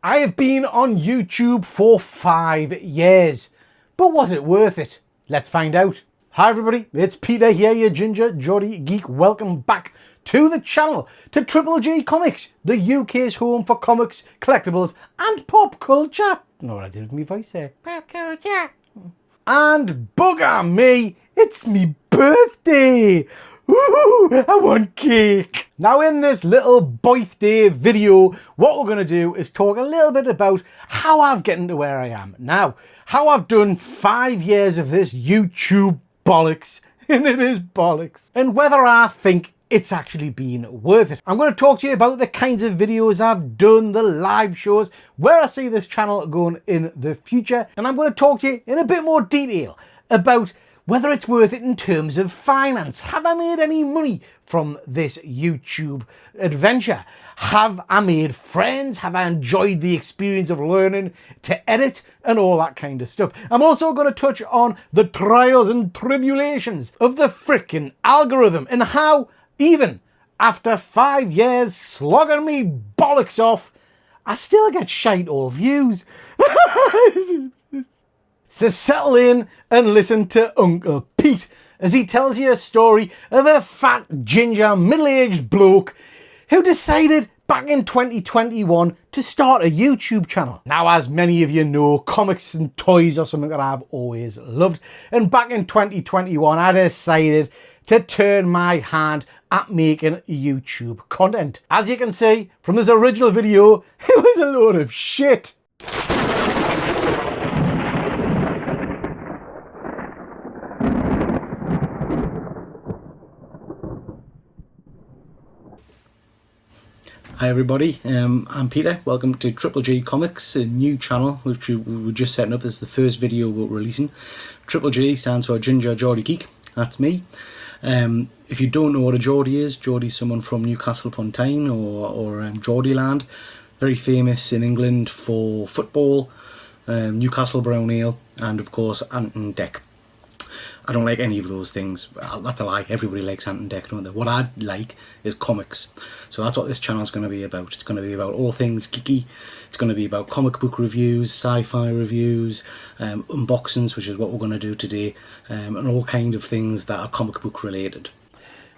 I have been on YouTube for 5 years, but was it worth it? Let's find out. Hi everybody, it's Peter here, your ginger Geordie geek. Welcome back to the channel, to TripleG Comics, the UK's home for comics, collectibles and pop culture. Know what I did with my voice there? Pop culture. And bugger me, it's me birthday. Ooh, I want cake. Now in this little birthday video, what we're going to do is talk a little bit about how I've gotten to where I am now. How I've done 5 years of this YouTube bollocks, and it is bollocks. And whether I think it's actually been worth it. I'm going to talk to you about the kinds of videos I've done, the live shows, where I see this channel going in the future. And I'm going to talk to you in a bit more detail about whether it's worth it in terms of finance. Have I made any money from this YouTube adventure? Have I made friends? Have I enjoyed the experience of learning to edit and all that kind of stuff? I'm also going to touch on the trials and tribulations of the frickin' algorithm and how, even after 5 years slogging me bollocks off, I still get shite all views. So settle in and listen to Uncle Pete as he tells you a story of a fat, ginger, middle-aged bloke who decided back in 2021 to start a YouTube channel. Now, as many of you know, comics and toys are something that I've always loved. And back in 2021, I decided to turn my hand at making YouTube content. As you can see from this original video, it was a load of shit. Hi everybody, I'm Peter. Welcome to TripleG Comics, a new channel which we were just setting up. This is the first video we're releasing. TripleG stands for Ginger Geordie Geek. That's me. If you don't know what a Geordie is, Geordie's someone from Newcastle upon Tyne or Geordieland. Very famous in England for football, Newcastle brown ale, and of course Ant and Dec. I don't like any of those things. That's a lie. Everybody likes Ant and Dec, don't they? What I like is comics. So that's what this channel is going to be about. It's going to be about all things geeky. It's going to be about comic book reviews, sci-fi reviews, unboxings, which is what we're going to do today, and all kind of things that are comic book related.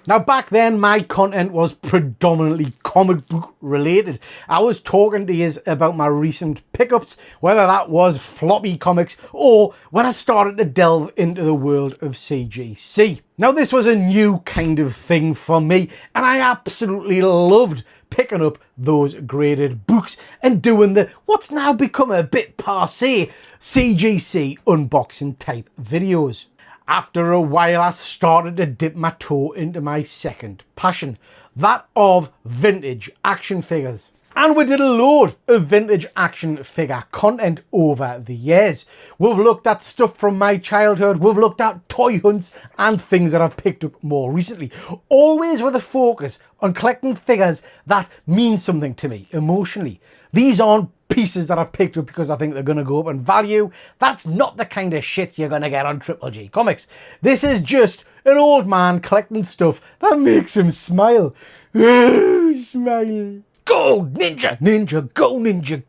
Now back then my content was predominantly comic book related. I was talking to you about my recent pickups, whether that was floppy comics or when I started to delve into the world of CGC. Now this was a new kind of thing for me and I absolutely loved picking up those graded books and doing the what's now become a bit passé CGC unboxing type videos. After a while, I started to dip my toe into my second passion, that of vintage action figures. And we did a load of vintage action figure content over the years. We've looked at stuff from my childhood, we've looked at toy hunts and things that I've picked up more recently. Always with a focus on collecting figures that mean something to me emotionally. These aren't pieces that I've picked up because I think they're going to go up in value. That's not the kind of shit you're going to get on TripleG Comics. This is just an old man collecting stuff that makes him smile. Smile. Go ninja, ninja, go ninja.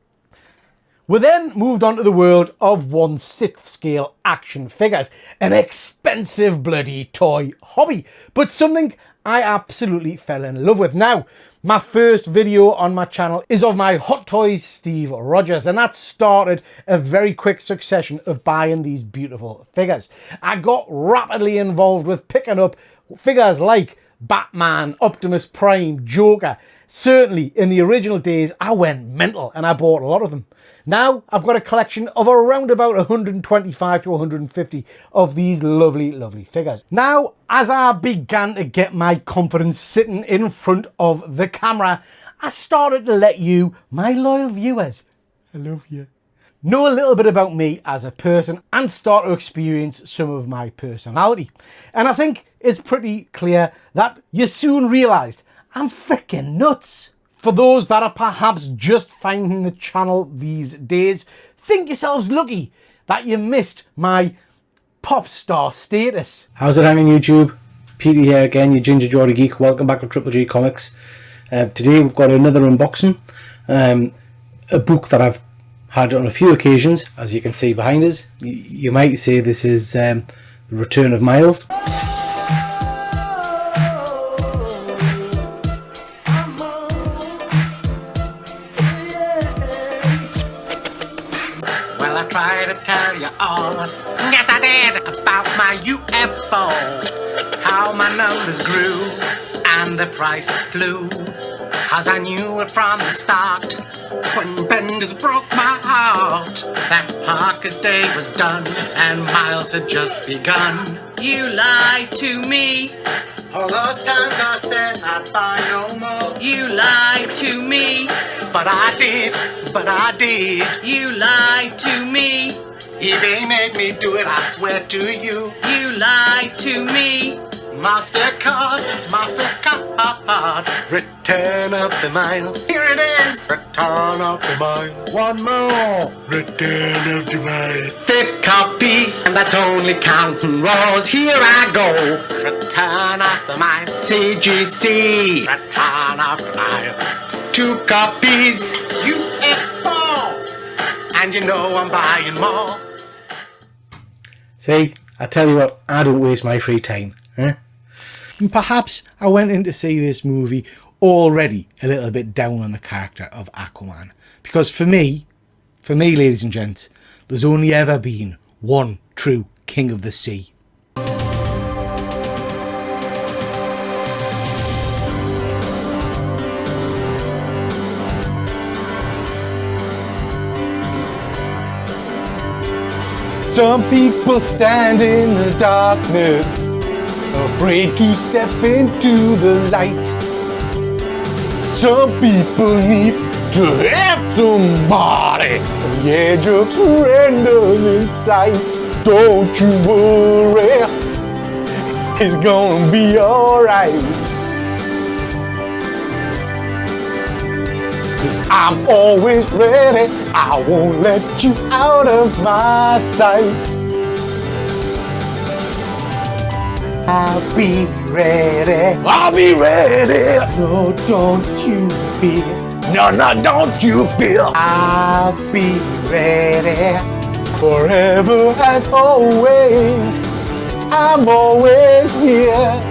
We then moved on to the world of 1/6 scale action figures. An expensive bloody toy hobby, but something I absolutely fell in love with. Now, my first video on my channel is of my Hot Toys Steve Rogers, and that started a very quick succession of buying these beautiful figures. I got rapidly involved with picking up figures like Batman, Optimus Prime, Joker. Certainly in the original days, I went mental and I bought a lot of them. Now I've got a collection of around about 125 to 150 of these lovely, lovely figures. Now, as I began to get my confidence sitting in front of the camera, I started to let you, my loyal viewers, I love you, know a little bit about me as a person and start to experience some of my personality. And I think it's pretty clear that you soon realised I'm freaking nuts. For those that are perhaps just finding the channel these days, think yourselves lucky that you missed my pop star status. How's it hanging, YouTube? Peter here again, your Ginger Geordie Geek. Welcome back to TripleG Comics. Today we've got another unboxing. a book that I've had on a few occasions, as you can see behind us. You might say this is The Return of Miles. Well, I tried to tell you all, yes I did, about my UFO. How my numbers grew and the prices flew. Cause I knew it from the start, when Benders broke my heart, that Parker's day was done and Miles had just begun. You lied to me. All those times I said I'd buy no more. You lied to me. But I did. You lied to me. eBay made me do it, I swear to you. You lied to me. MasterCard, return of the miles. Here it is, return of the miles. One more. Return of the miles. Fifth copy, and that's only counting rolls. Here I go. Return of the miles. CGC, return of the miles. 2 copies, UFO, and you know I'm buying more. See, I tell you what, I don't waste my free time. Huh? And perhaps I went in to see this movie already a little bit down on the character of Aquaman. Because for me, ladies and gents, there's only ever been one true king of the sea. Some people stand in the darkness, afraid to step into the light. Some people need to help somebody, and the edge of surrender's in sight. Don't you worry, it's gonna be alright. 'Cause I'm always ready, I won't let you out of my sight. I'll be ready. I'll be ready. No, don't you fear. No, don't you fear. I'll be ready. Forever and always. I'm always here.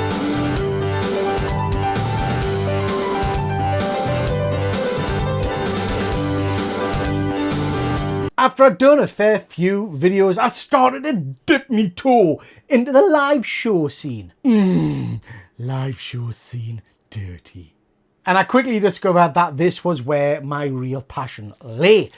After I'd done a fair few videos, I started to dip me toe into the live show scene. Live show scene, dirty. And I quickly discovered that this was where my real passion lay.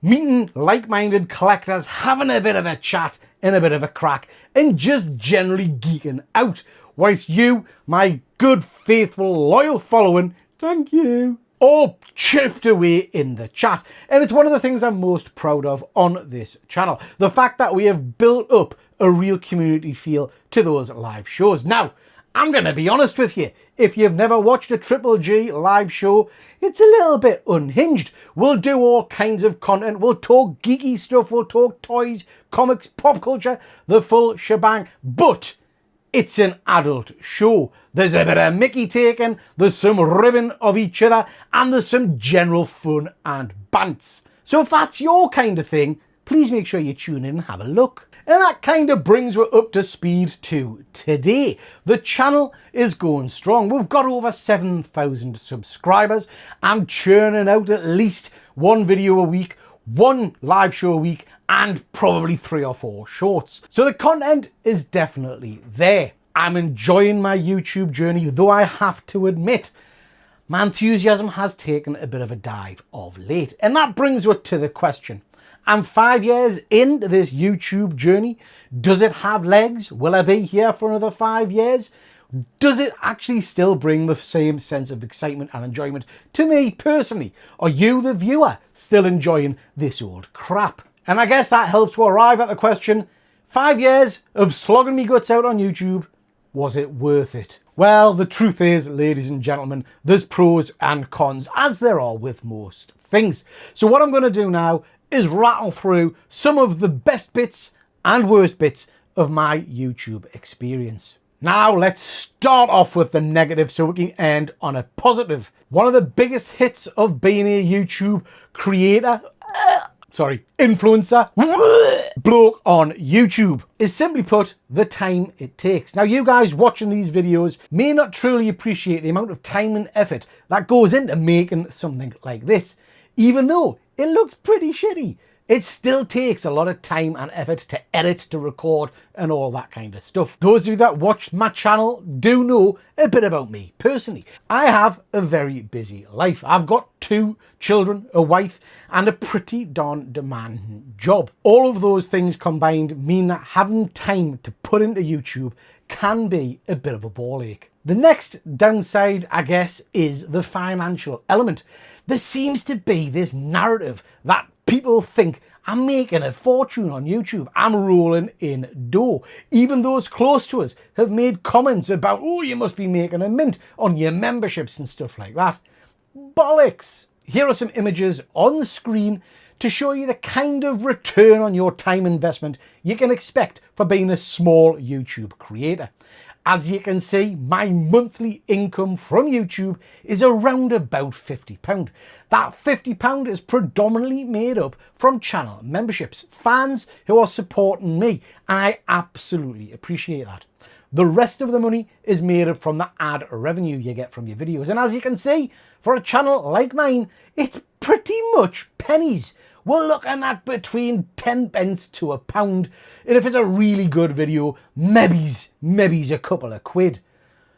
Meeting like-minded collectors, having a bit of a chat and a bit of a crack, and just generally geeking out. Whilst you, my good, faithful, loyal following, thank you, all chipped away in the chat. And it's one of the things I'm most proud of on this channel. The fact that we have built up a real community feel to those live shows. Now, I'm going to be honest with you. If you've never watched a TripleG live show, it's a little bit unhinged. We'll do all kinds of content. We'll talk geeky stuff. We'll talk toys, comics, pop culture, the full shebang. But it's an adult show. There's a bit of mickey taking, there's some ribbing of each other, and there's some general fun and bants. So if that's your kind of thing, please make sure you tune in and have a look. And that kind of brings us up to speed to today. The channel is going strong. We've got over 7,000 subscribers. I'm churning out at least one video a week, one live show a week, and probably 3 or 4 shorts. So the content is definitely there. I'm enjoying my YouTube journey, though I have to admit, my enthusiasm has taken a bit of a dive of late. And that brings us to the question. I'm 5 years into this YouTube journey. Does it have legs? Will I be here for another 5 years? Does it actually still bring the same sense of excitement and enjoyment to me personally? Are you, the viewer, still enjoying this old crap? And I guess that helps to arrive at the question, 5 years of slogging me guts out on YouTube, was it worth it? Well, the truth is, ladies and gentlemen, there's pros and cons, as there are with most things. So what I'm going to do now is rattle through some of the best bits and worst bits of my YouTube experience. Now let's start off with the negative so we can end on a positive. One of the biggest hits of being a YouTube creator, influencer, bloke on YouTube is simply put the time it takes. Now you guys watching these videos may not truly appreciate the amount of time and effort that goes into making something like this. Even though it looks pretty shitty, it still takes a lot of time and effort to edit, to record, and all that kind of stuff. Those of you that watch my channel do know a bit about me personally. I have a very busy life. I've got 2 children, a wife, and a pretty darn demanding job. All of those things combined mean that having time to put into YouTube can be a bit of a ball ache. The next downside, I guess, is the financial element. There seems to be this narrative that people think I'm making a fortune on YouTube. I'm rolling in dough. Even those close to us have made comments about, oh, you must be making a mint on your memberships and stuff like that. Bollocks! Here are some images on screen to show you the kind of return on your time investment you can expect for being a small YouTube creator. As you can see, my monthly income from YouTube is around about £50. That £50 is predominantly made up from channel memberships, fans who are supporting me, and I absolutely appreciate that. The rest of the money is made up from the ad revenue you get from your videos. And as you can see, for a channel like mine, it's pretty much pennies. We're looking at between 10 pence to £1. And if it's a really good video, maybe's a couple of quid.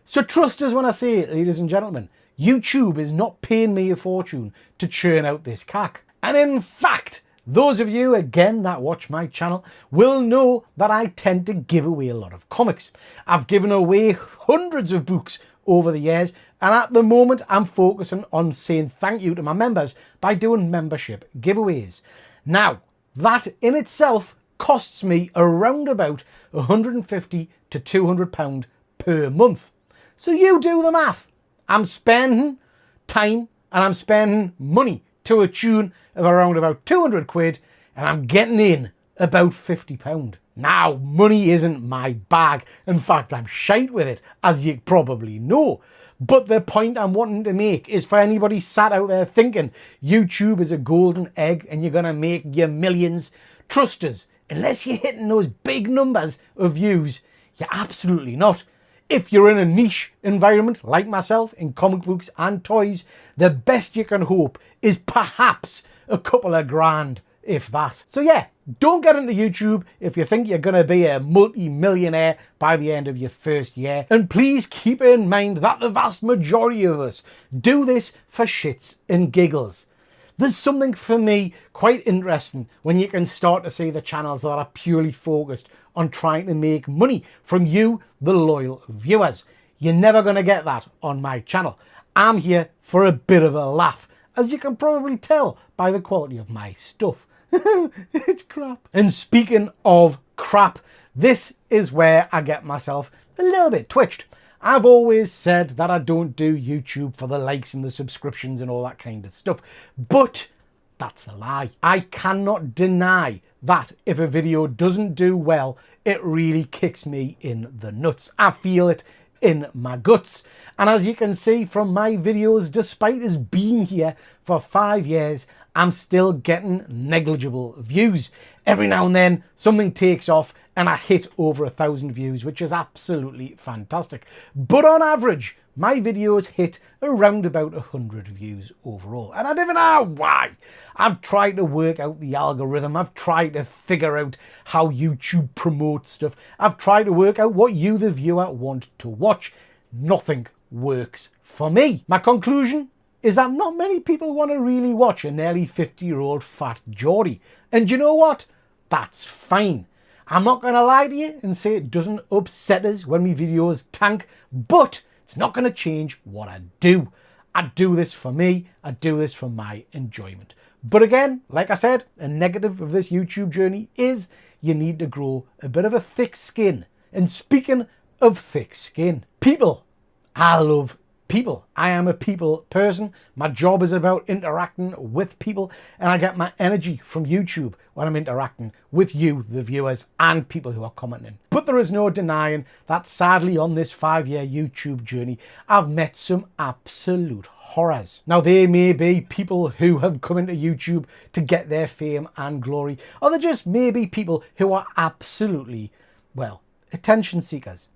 So trust us when I say it, ladies and gentlemen. YouTube is not paying me a fortune to churn out this cack. And in fact, those of you, again, that watch my channel will know that I tend to give away a lot of comics. I've given away hundreds of books over the years, and at the moment I'm focusing on saying thank you to my members by doing membership giveaways. Now, that in itself costs me around about £150 to £200 per month. So you do the math. I'm spending time and I'm spending money to a tune of around about 200 quid, and I'm getting in about £50. Now, money isn't my bag. In fact, I'm shite with it, as you probably know. But the point I'm wanting to make is for anybody sat out there thinking YouTube is a golden egg and you're going to make your millions, trust us, unless you're hitting those big numbers of views, you're absolutely not. If you're in a niche environment like myself in comic books and toys, the best you can hope is perhaps a couple of grand, if that. So yeah, don't get into YouTube if you think you're going to be a multi-millionaire by the end of your first year. And please keep in mind that the vast majority of us do this for shits and giggles. There's something for me quite interesting when you can start to see the channels that are purely focused on trying to make money from you, the loyal viewers. You're never going to get that on my channel. I'm here for a bit of a laugh, as you can probably tell by the quality of my stuff. It's crap. And speaking of crap, this is where I get myself a little bit twitched. I've always said that I don't do YouTube for the likes and the subscriptions and all that kind of stuff, but that's a lie. I cannot deny that if a video doesn't do well, it really kicks me in the nuts. I feel it in my guts. And as you can see from my videos, despite us being here for 5 years, I'm still getting negligible views. Every now and then something takes off and I hit over 1,000 views, which is absolutely fantastic. But on average, my videos hit around about 100 views overall. And I don't even know why. I've tried to work out the algorithm. I've tried to figure out how YouTube promotes stuff. I've tried to work out what you, the viewer, want to watch. Nothing works for me. My conclusion is that not many people want to really watch a nearly 50-year-old fat Geordie. And you know what? That's fine. I'm not going to lie to you and say it doesn't upset us when my videos tank, but it's not going to change what I do. I do this for me. I do this for my enjoyment. But again, like I said, a negative of this YouTube journey is you need to grow a bit of a thick skin. And speaking of thick skin, people, I love people. I am a people person. My job is about interacting with people, and I get my energy from YouTube when I'm interacting with you, the viewers, and people who are commenting. But there is no denying that sadly on this 5-year YouTube journey, I've met some absolute horrors. Now, they may be people who have come into YouTube to get their fame and glory, or they just may be people who are absolutely, well, attention seekers.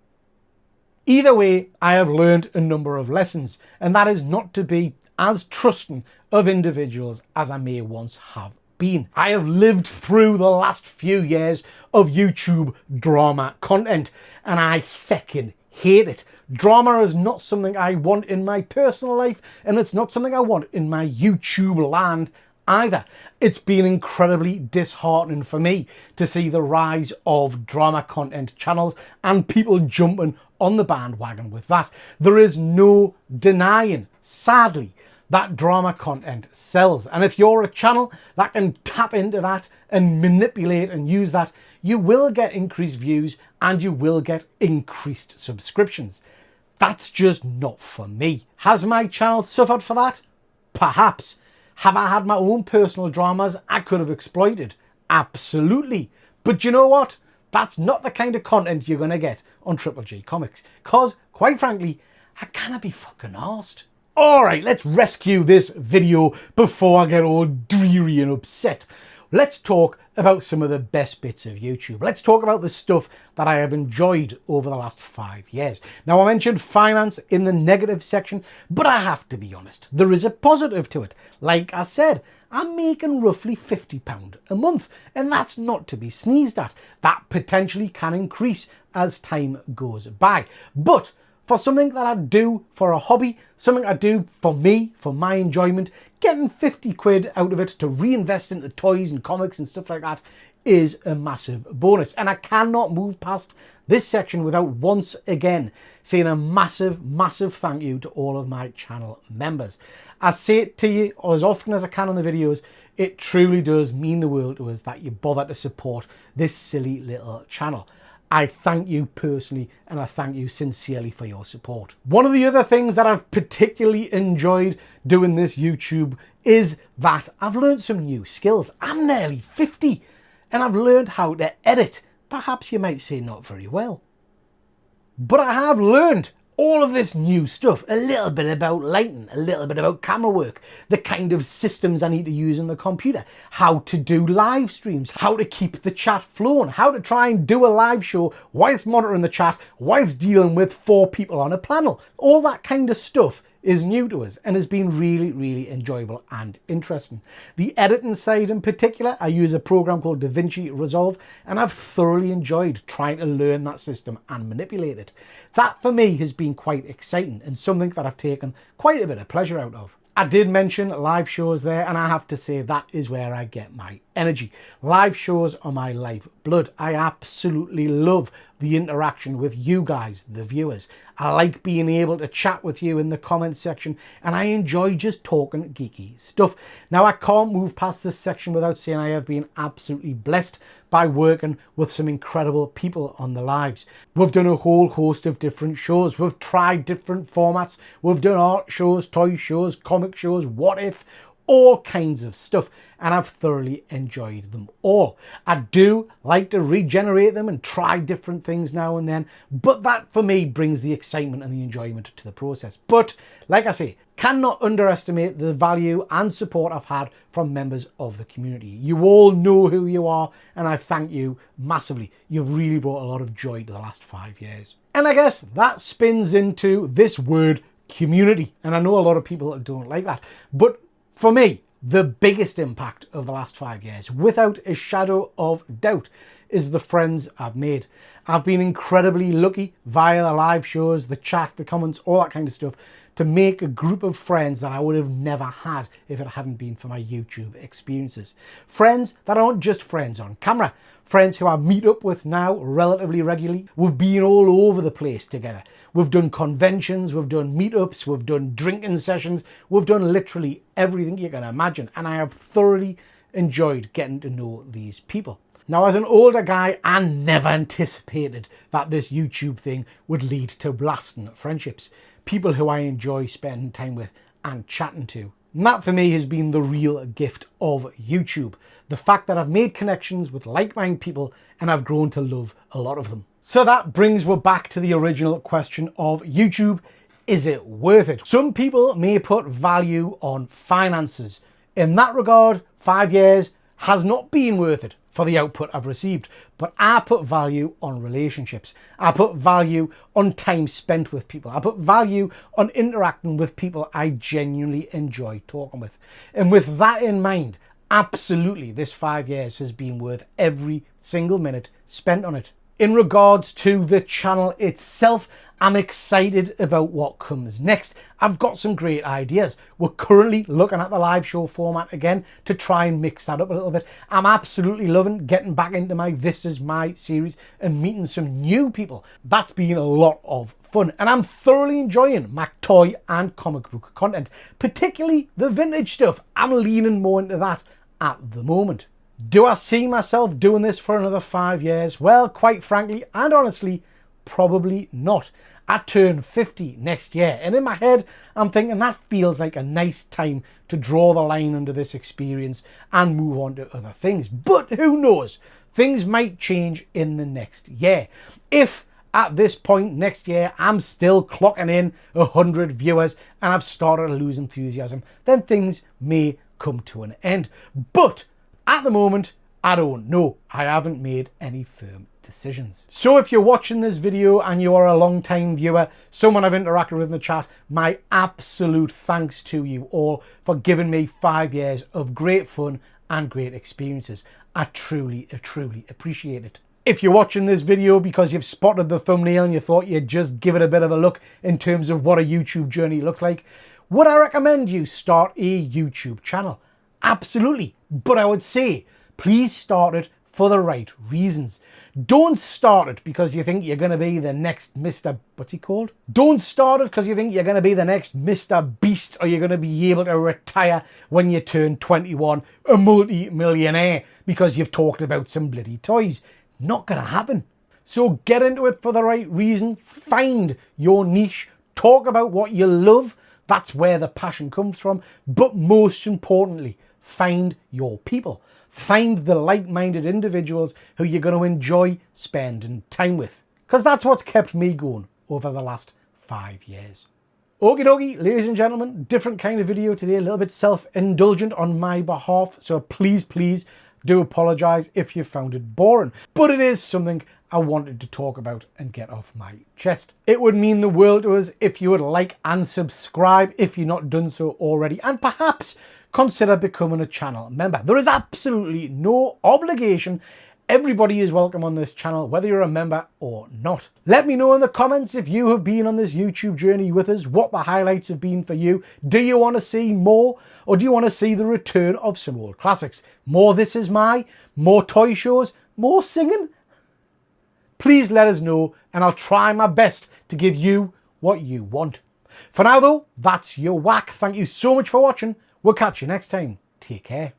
Either way, I have learned a number of lessons, and that is not to be as trusting of individuals as I may once have been. I have lived through the last few years of YouTube drama content, and I feckin' hate it. Drama is not something I want in my personal life, and it's not something I want in my YouTube land either. It's been incredibly disheartening for me to see the rise of drama content channels and people jumping on the bandwagon with that. There is no denying, sadly, that drama content sells. And if you're a channel that can tap into that and manipulate and use that, you will get increased views and you will get increased subscriptions. That's just not for me. Has my channel suffered for that? Perhaps. Have I had my own personal dramas I could have exploited? Absolutely. But you know what? That's not the kind of content you're going to get on TripleG Comics. Because, quite frankly, I can't be fucking arsed. Alright, let's rescue this video before I get all dreary and upset. Let's talk about some of the best bits of YouTube. Let's talk about the stuff that I have enjoyed over the last 5 years. Now, I mentioned finance in the negative section, but I have to be honest, there is a positive to it. Like I said, I'm making roughly £50 a month, and that's not to be sneezed at. That potentially can increase as time goes by. But for something that I do for a hobby, something I do for me, for my enjoyment, getting 50 quid out of it to reinvest into toys and comics and stuff like that is a massive bonus. And I cannot move past this section without once again saying a massive, massive thank you to all of my channel members. I say it to you as often as I can on the videos. It truly does mean the world to us that you bother to support this silly little channel. I thank you personally, and I thank you sincerely for your support. One of the other things that I've particularly enjoyed doing this YouTube is that I've learned some new skills. I'm nearly 50 and I've learned how to edit. Perhaps you might say not very well. But I have learned all of this new stuff, a little bit about lighting, a little bit about camera work, the kind of systems I need to use on the computer, how to do live streams, how to keep the chat flowing, how to try and do a live show whilst monitoring the chat, whilst dealing with 4 people on a panel. All that kind of stuff is new to us and has been really, really enjoyable and interesting. The editing side in particular, I use a program called DaVinci Resolve, and I've thoroughly enjoyed trying to learn that system and manipulate it. That for me has been quite exciting and something that I've taken quite a bit of pleasure out of. I did mention live shows there, and I have to say that is where I get my energy. Live shows are my lifeblood. I absolutely love the interaction with you guys, the viewers. I like being able to chat with you in the comments section, and I enjoy just talking geeky stuff. Now, I can't move past this section without saying I have been absolutely blessed by working with some incredible people on the lives. We've done a whole host of different shows. We've tried different formats. We've done art shows, toy shows, comic shows, what if, all kinds of stuff, and I've thoroughly enjoyed them all. I do like to regenerate them and try different things now and then, but that for me brings the excitement and the enjoyment to the process. But like I say, cannot underestimate the value and support I've had from members of the community. You all know who you are, and I thank you massively. You've really brought a lot of joy to the last 5 years. And I guess that spins into this word, community. And I know a lot of people don't like that, but for me, the biggest impact of the last 5 years, without a shadow of doubt, is the friends I've made. I've been incredibly lucky via the live shows, the chat, the comments, all that kind of stuff, to make a group of friends that I would have never had if it hadn't been for my YouTube experiences. Friends that aren't just friends on camera, friends who I meet up with now relatively regularly. We've been all over the place together. We've done conventions, we've done meetups, we've done drinking sessions, we've done literally everything you can imagine, and I have thoroughly enjoyed getting to know these people. Now, as an older guy, I never anticipated that this YouTube thing would lead to lasting friendships. people who I enjoy spending time with and chatting to. And that for me has been the real gift of YouTube. The fact that I've made connections with like-minded people and I've grown to love a lot of them. So that brings us back to the original question of YouTube. Is it worth it? Some people may put value on finances. In that regard, 5 years has not been worth it for the output I've received. But I put value on relationships. I put value on time spent with people. I put value on interacting with people I genuinely enjoy talking with. And with that in mind, absolutely, this 5 years has been worth every single minute spent on it. In regards to the channel itself, I'm excited about what comes next. I've got some great ideas. We're currently looking at the live show format again to try and mix that up a little bit. I'm absolutely loving getting back into my This Is My series and meeting some new people. That's been a lot of fun, and I'm thoroughly enjoying my toy and comic book content, particularly the vintage stuff. I'm leaning more into that at the moment. Do I see myself doing this for another 5 years? Well, quite frankly and honestly, probably not. I turn 50 next year, and in my head I'm thinking that feels like a nice time to draw the line under this experience and move on to other things. But who knows? Things might change in the next year. If at this point next year I'm still clocking in 100 viewers and I've started to lose enthusiasm, then things may come to an end. But at the moment, I don't know. I haven't made any firm decisions. So if you're watching this video and you are a long-time viewer, someone I've interacted with in the chat, my absolute thanks to you all for giving me 5 years of great fun and great experiences. I truly appreciate it. If you're watching this video because you've spotted the thumbnail and you thought you'd just give it a bit of a look in terms of what a YouTube journey looks like, would I recommend you start a YouTube channel? Absolutely. But I would say, please start it for the right reasons. Don't start it because you think you're going to be the next Mr. What's he called? Don't start it because you think you're going to be the next Mr. Beast, or you're going to be able to retire when you turn 21, a multi-millionaire, because you've talked about some bloody toys. Not going to happen. So get into it for the right reason. Find your niche. Talk about what you love. That's where the passion comes from. But most importantly, find your people. Find the like-minded individuals who you're going to enjoy spending time with. Because that's what's kept me going over the last 5 years. Okie dokie, ladies and gentlemen, different kind of video today, a little bit self-indulgent on my behalf. So please do apologise if you found it boring. But it is something I wanted to talk about and get off my chest. It would mean the world to us if you would like and subscribe if you've not done so already, and perhaps consider becoming a channel member. There is absolutely no obligation. Everybody is welcome on this channel, whether you're a member or not. Let me know in the comments if you have been on this YouTube journey with us, what the highlights have been for you. Do you want to see more, or do you want to see the return of some old classics? More This Is My, more toy shows, more singing? Please let us know, and I'll try my best to give you what you want. For now though, that's your whack. Thank you so much for watching. We'll catch you next time. Take care.